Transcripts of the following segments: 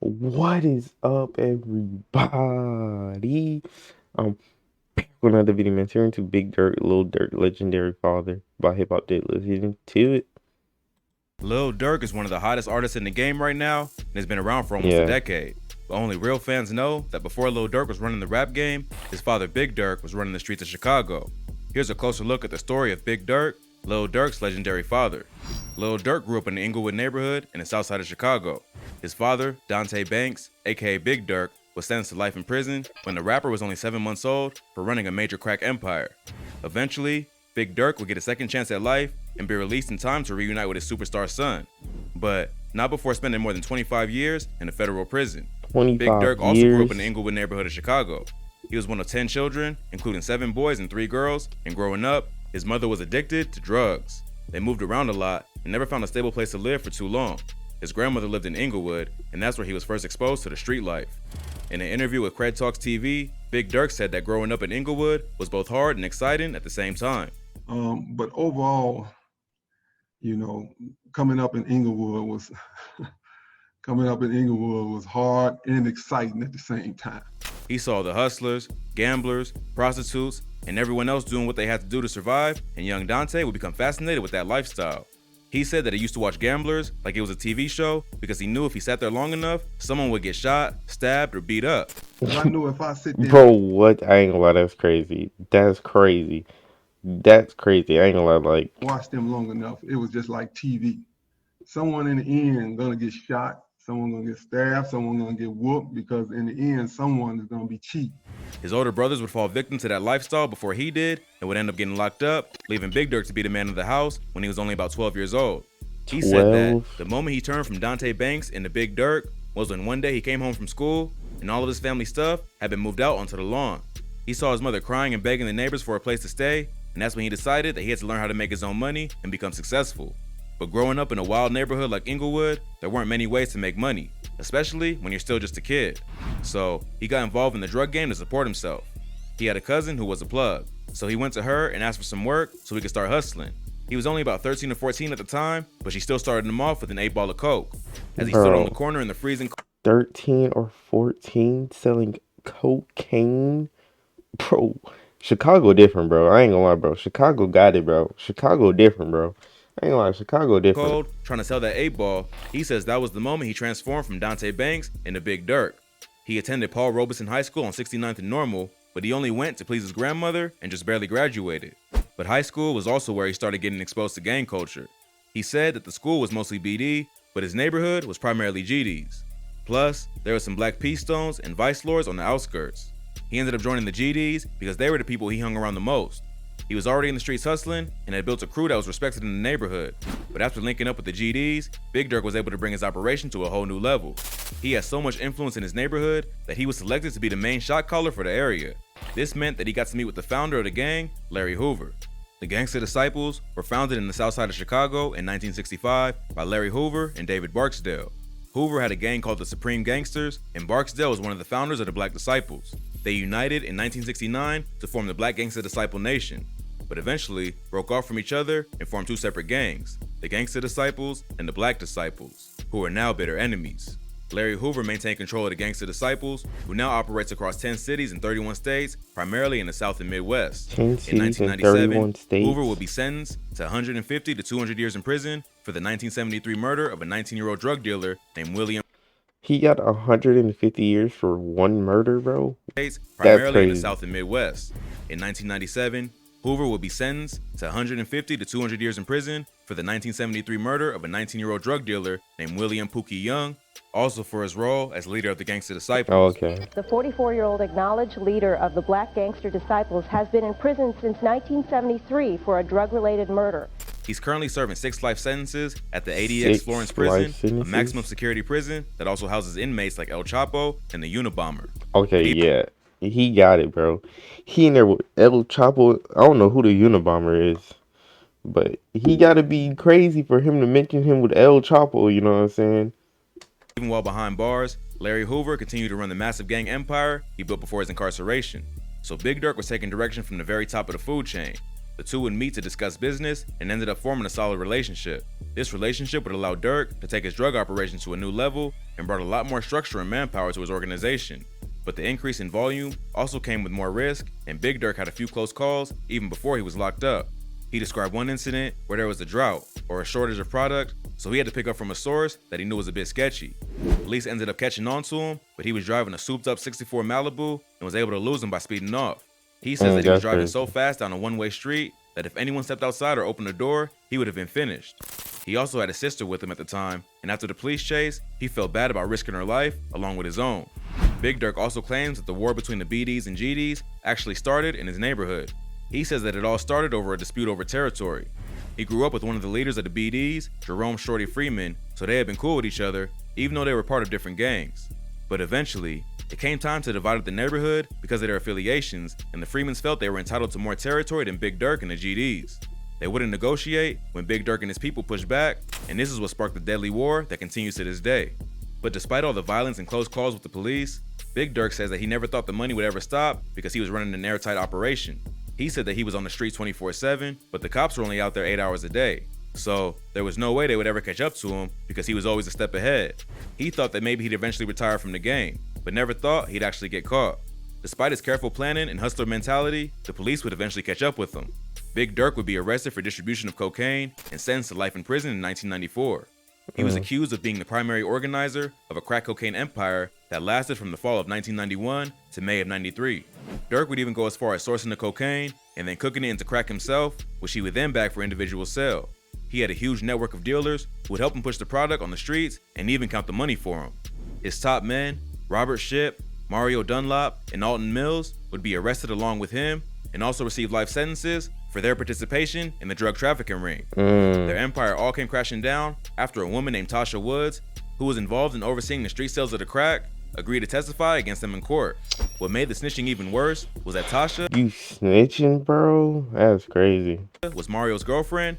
What is up, everybody? Um, with another video, man. Turn to Big Durk, Lil Durk, Legendary Father by Hip Hop Did. Let's get into it. Lil Durk is one of the hottest artists in the game right now and has been around for almost a Yeah, decade. But only real fans know that before Lil Durk was running the rap game, his father Big Durk was running the streets of Chicago. Here's a closer look at the story of Big Durk, Lil Durk's legendary father. Lil Durk grew up in the Inglewood neighborhood in the south side of Chicago. His father, Dante Banks, aka Big Durk, was sentenced to life in prison when the rapper was only 7 months old for running a major crack empire. Eventually, Big Durk would get a second chance at life and be released in time to reunite with his superstar son, but not before spending more than 25 years in a federal prison. Big 25 Durk also grew up in the years. Inglewood neighborhood of Chicago. He was one of 10 children, including 7 boys and 3 girls, and growing up, his mother was addicted to drugs. They moved around a lot and never found a stable place to live for too long. His grandmother lived in Inglewood, and that's where he was first exposed to the street life. In an interview with Cred Talks TV, Big Durk said that growing up in Inglewood was both hard and exciting at the same time. But overall, you know, coming up in Inglewood was hard and exciting at the same time. He saw the hustlers, gamblers, prostitutes, and everyone else doing what they had to do to survive, and young Dante would become fascinated with that lifestyle. He said that he used to watch Gamblers like it was a TV show because he knew if he sat there long enough, someone would get shot, stabbed, or beat up. 'Cause I knew if I sit there Bro, what? I ain't gonna lie, that's crazy. That's crazy. That's crazy. I ain't gonna lie, like, and watch them long enough, it was just like TV. Someone in the end gonna get shot, someone gonna get stabbed, someone gonna get whooped, because in the end, someone is gonna be cheated. His older brothers would fall victim to that lifestyle before he did and would end up getting locked up, leaving Big Durk to be the man of the house when he was only about 12 years old. He said that 12? the moment he turned from Dante Banks into Big Durk was when one day he came home from school and all of his family stuff had been moved out onto the lawn. He saw his mother crying and begging the neighbors for a place to stay, and that's when he decided that he had to learn how to make his own money and become successful. But growing up in a wild neighborhood like Inglewood, there weren't many ways to make money, especially when you're still just a kid. So he got involved in the drug game to support himself. He had a cousin who was a plug, so he went to her and asked for some work so he could start hustling. He was only about 13 or 14 at the time, but she still started him off with an 8 ball of coke. As he stood on the Bro, corner in the freezing 13 or 14 selling cocaine? Bro, Chicago different, bro. I ain't gonna lie, bro. Chicago got it, bro. Chicago different, bro. I ain't gonna lie, Chicago different. cold, trying to sell that 8 ball, he says that was the moment he transformed from Dante Banks into Big Durk. He attended Paul Robeson High School on 69th and Normal, but he only went to please his grandmother and just barely graduated. But high school was also where he started getting exposed to gang culture. He said that the school was mostly BD, but his neighborhood was primarily GDs. Plus, there were some black P Stones and Vice Lords on the outskirts. He ended up joining the GDs because they were the people he hung around the most. He was already in the streets hustling and had built a crew that was respected in the neighborhood. But after linking up with the GDs, Big Durk was able to bring his operation to a whole new level. He had so much influence in his neighborhood that he was selected to be the main shot caller for the area. This meant that he got to meet with the founder of the gang, Larry Hoover. The Gangsta Disciples were founded in the south side of Chicago in 1965 by Larry Hoover and David Barksdale. Hoover had a gang called the Supreme Gangsters, and Barksdale was one of the founders of the Black Disciples. They united in 1969 to form the Black Gangsta Disciple Nation, but eventually broke off from each other and formed 2 separate gangs, the Gangsta Disciples and the Black Disciples, who are now bitter enemies. Larry Hoover maintained control of the Gangsta Disciples, who now operates across 10 cities in 31 states, primarily in the South and Midwest. 10 cities in 31 states. Hoover will be sentenced to 150 to 200 years in prison for the 1973 murder of a 19-year-old drug dealer named William He got 150 years for one murder, bro. States, That's primarily in the crazy. South and Midwest. In 1997, Hoover will be sentenced to 150 to 200 years in prison for the 1973 murder of a 19-year-old drug dealer named William Pookie Young, also for his role as leader of the Gangsta Disciples. Oh, okay. The 44-year-old acknowledged leader of the Black Gangster Disciples has been in prison since 1973 for a drug-related murder. He's currently serving 6 life sentences at the ADX 6 Florence life Prison, a sentences? maximum security prison that also houses inmates like El Chapo and the Unabomber. Okay, yeah. He got it, bro. He in there with El Chapo. I don't know who the Unabomber is, but he gotta be crazy for him to mention him with El Chapo, you know what I'm saying? Even while behind bars, Larry Hoover continued to run the massive gang empire he built before his incarceration. So Big Durk was taking direction from the very top of the food chain. The two would meet to discuss business and ended up forming a solid relationship. This relationship would allow Durk to take his drug operation to a new level and brought a lot more structure and manpower to his organization. But the increase in volume also came with more risk, and Big Durk had a few close calls even before he was locked up. He described one incident where there was a drought or a shortage of product, so he had to pick up from a source that he knew was a bit sketchy. Police ended up catching on to him, but he was driving a souped up 64 Malibu and was able to lose him by speeding off. He says that he was That's driving crazy. so fast down a one-way street that if anyone stepped outside or opened the door, he would have been finished. He also had a sister with him at the time, and after the police chase, he felt bad about risking her life along with his own. Big Durk also claims that the war between the BDs and GDs actually started in his neighborhood. He says that it all started over a dispute over territory. He grew up with one of the leaders of the BDs, Jerome Shorty Freeman, so they had been cool with each other, even though they were part of different gangs. But eventually, it came time to divide up the neighborhood because of their affiliations, and the Freemans felt they were entitled to more territory than Big Durk and the GDs. They wouldn't negotiate when Big Durk and his people pushed back, and this is what sparked the deadly war that continues to this day. But despite all the violence and close calls with the police, Big Durk says that he never thought the money would ever stop because he was running an airtight operation. He said that he was on the streets 24/7, but the cops were only out there 8 hours a day. So there was no way they would ever catch up to him because he was always a step ahead. He thought that maybe he'd eventually retire from the game, but never thought he'd actually get caught. Despite his careful planning and hustler mentality, the police would eventually catch up with him. Big Durk would be arrested for distribution of cocaine and sentenced to life in prison in 1994. He was accused of being the primary organizer of a crack cocaine empire that lasted from the fall of 1991 to May of 93. Durk would even go as far as sourcing the cocaine and then cooking it into crack himself, which he would then bag for individual sale. He had a huge network of dealers who would help him push the product on the streets and even count the money for him. His top men, Robert Shipp, Mario Dunlop, and Alton Mills, would be arrested along with him and also receive life sentences for their participation in the drug trafficking ring. Their empire all came crashing down after a woman named Tasha Woods, who was involved in overseeing the street sales of the crack, agreed to testify against them in court. What made the snitching even worse was that Tasha You snitching, bro? That's crazy. was Mario's girlfriend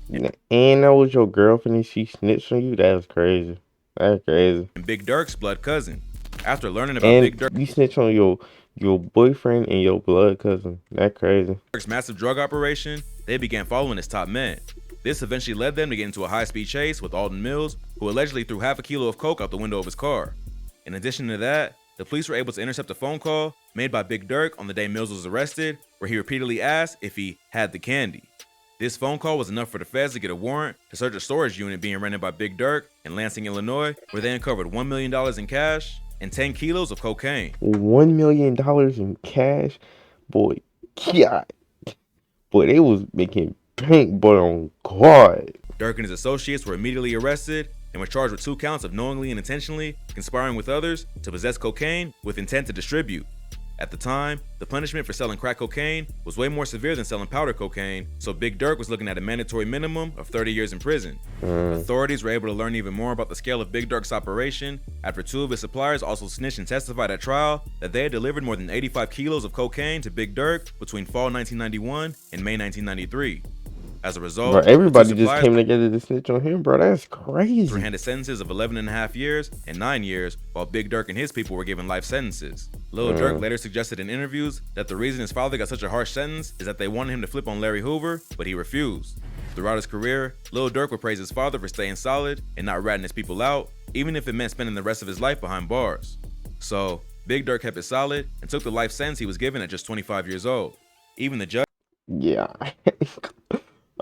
And that was your girlfriend and she snitched on you? That's crazy. That's crazy. and Big Durk's blood cousin. After learning about And Big you snitch on your boyfriend and your blood cousin. That's crazy. Durk's massive drug operation, they began following his top men. This eventually led them to get into a high-speed chase with Alton Mills, who allegedly threw half a kilo of coke out the window of his car. In addition to that, the police were able to intercept a phone call made by Big Durk on the day Mills was arrested, where he repeatedly asked if he had the candy. This phone call was enough for the feds to get a warrant to search a storage unit being rented by Big Durk in Lansing, Illinois, where they uncovered $1 million in cash and 10 kilos of cocaine. $1 million in cash? Boy, God. Boy, they was making bank, boy, on God. Durk and his associates were immediately arrested and were charged with 2 counts of knowingly and intentionally conspiring with others to possess cocaine with intent to distribute. At the time, the punishment for selling crack cocaine was way more severe than selling powder cocaine, so Big Durk was looking at a mandatory minimum of 30 years in prison. Authorities were able to learn even more about the scale of Big Durk's operation after 2 of his suppliers also snitched and testified at trial that they had delivered more than 85 kilos of cocaine to Big Durk between fall 1991 and May 1993. As a result, Bro, everybody the 2 just suppliers came together to snitch on him, bro. That's were crazy. handed sentences of 11 and a half years and 9 years, while Big Durk and his people were given life sentences. Lil Durk later suggested in interviews that the reason his father got such a harsh sentence is that they wanted him to flip on Larry Hoover, but he refused. Throughout his career, Lil Durk would praise his father for staying solid and not ratting his people out, even if it meant spending the rest of his life behind bars. So, Big Durk kept it solid and took the life sentence he was given at just 25 years old. Even the judge Yeah.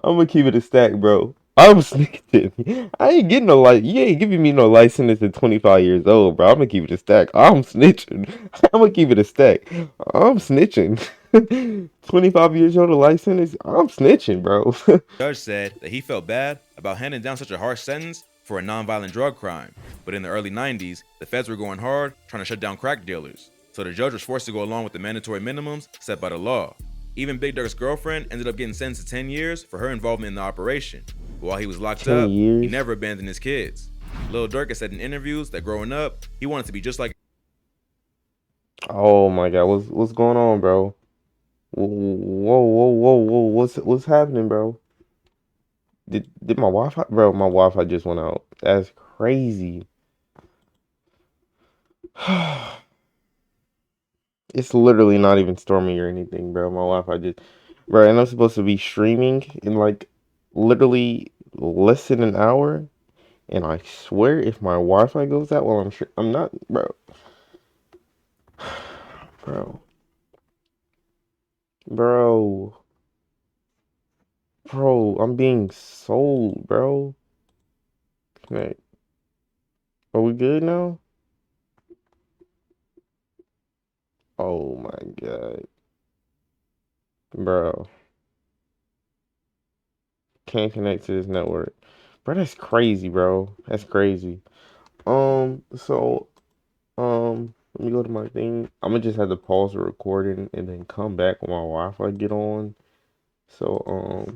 I'm gonna keep it a stack, bro. I'm snitching. I ain't getting no you ain't giving me no license at 25 years old, bro. I'm gonna keep it a stack. I'm snitching. I'm gonna keep it a stack. I'm snitching. 25 years old, a license. I'm snitching, bro. judge said that he felt bad about handing down such a harsh sentence for a nonviolent drug crime, but in the early 90s, the feds were going hard trying to shut down crack dealers, so the judge was forced to go along with the mandatory minimums set by the law. Even Big Durk's girlfriend ended up getting sentenced to 10 years for her involvement in the operation. But while he was locked 10 up, he years? never abandoned his kids. Lil Durk has said in interviews that growing up, he wanted to be just like Oh my God, what's going on, bro? Whoa, what's happening, bro? Did my Wi-Fi, bro? My Wi-Fi just went out. That's crazy. It's literally not even stormy or anything, bro. My Wi-Fi just. bro. And I'm supposed to be streaming in like literally less than an hour. And I swear, if my Wi-Fi goes out while I'm not, bro, bro, bro, bro. I'm being sold, bro. Connect. Are we good now? Oh my God, bro. Can't connect to this network, bro. That's crazy, bro. That's crazy. So, let me go to my thing. I'm gonna just have to pause the recording and then come back when my Wi-Fi get on. So,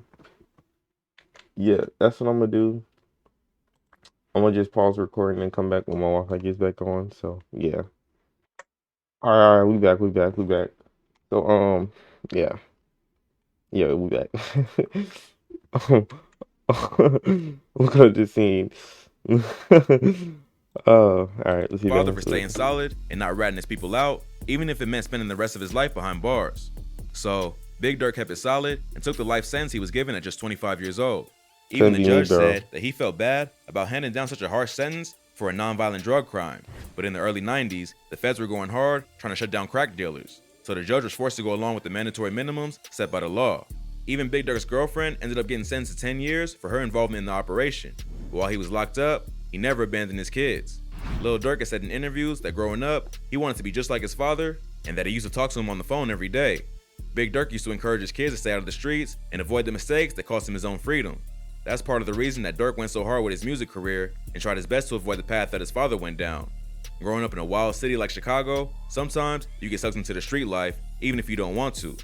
yeah, that's what I'm gonna do. I'm gonna just pause the recording and come back when my Wi-Fi gets back on. So, yeah. All right, we back. So, yeah, yeah, we back. Um, Look at this scene. All right, let's see Father for that. staying solid and not ratting his people out, even if it meant spending the rest of his life behind bars. So, Big Durk kept it solid and took the life sentence he was given at just 25 years old. Even Couldn't the be me, judge bro. said that he felt bad about handing down such a harsh sentence for a nonviolent drug crime. But in the early 90s, the feds were going hard trying to shut down crack dealers. So the judge was forced to go along with the mandatory minimums set by the law. Even Big Durk's girlfriend ended up getting sentenced to 10 years for her involvement in the operation. But while he was locked up, he never abandoned his kids. Lil Durk has said in interviews that growing up, he wanted to be just like his father and that he used to talk to him on the phone every day. Big Durk used to encourage his kids to stay out of the streets and avoid the mistakes that cost him his own freedom. That's part of the reason that Durk went so hard with his music career and tried his best to avoid the path that his father went down. Growing up in a wild city like Chicago, sometimes you get sucked into the street life even if you don't want to.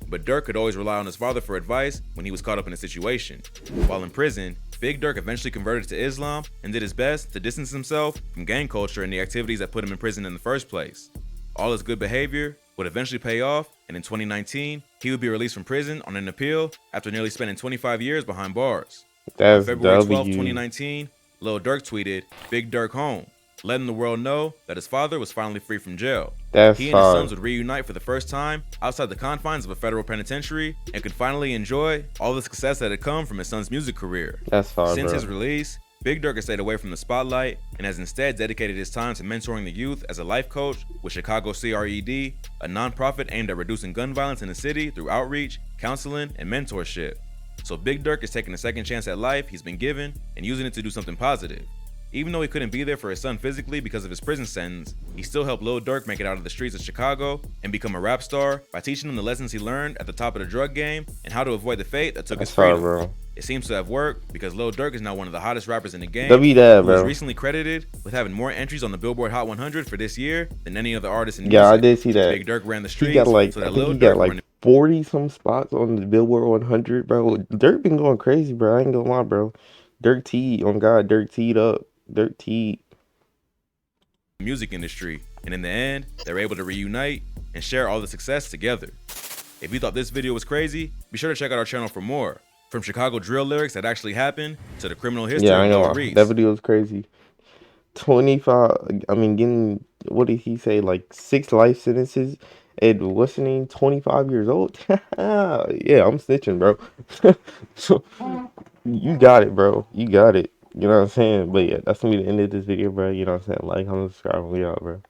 But Durk could always rely on his father for advice when he was caught up in a situation. While in prison, Big Durk eventually converted to Islam and did his best to distance himself from gang culture and the activities that put him in prison in the first place. All his good behavior would eventually pay off, and in 2019, he would be released from prison on an appeal after nearly spending 25 years behind bars. On That's February 12, W. 2019, Lil Durk tweeted, "Big Durk home," letting the world know that his father was finally free from jail. That's He and his fire. sons would reunite for the first time outside the confines of a federal penitentiary and could finally enjoy all the success that had come from his son's music career. That's fire, Since bro. his release, Big Durk has stayed away from the spotlight and has instead dedicated his time to mentoring the youth as a life coach with Chicago CRED, a nonprofit aimed at reducing gun violence in the city through outreach, counseling, and mentorship. So Big Durk is taking a second chance at life he's been given and using it to do something positive. Even though he couldn't be there for his son physically because of his prison sentence, he still helped Lil Durk make it out of the streets of Chicago and become a rap star by teaching him the lessons he learned at the top of the drug game and how to avoid the fate that took That's his fire, freedom. bro. It seems to have worked because Lil Durk is now one of the hottest rappers in the game, W that, who was bro. recently credited with having more entries on the Billboard Hot 100 for this year than any other artist in Yeah, I music. did see that. Big Durk ran the He got streets like, so I that think Lil he got Durk like run 40 some spots on the Billboard 100, bro. Dirk been going crazy, bro. I ain't gonna lie, bro. Dirk T, on God, Dirk teed up. Dirk T. the music industry, and in the end, they were able to reunite and share all the success together. If you thought this video was crazy, be sure to check out our channel for more. From Chicago drill lyrics that actually happened to the criminal history Yeah, I of ain't Lil gonna lie. That Reese. video was crazy. 25, I mean, getting, what did he say, like 6 life sentences and what's the name, 25 years old? Yeah, I'm snitching, bro. So, you got it, bro. You got it. You know what I'm saying? But yeah, that's gonna be the end of this video, bro. You know what I'm saying? Like, comment, subscribe, we out, bro.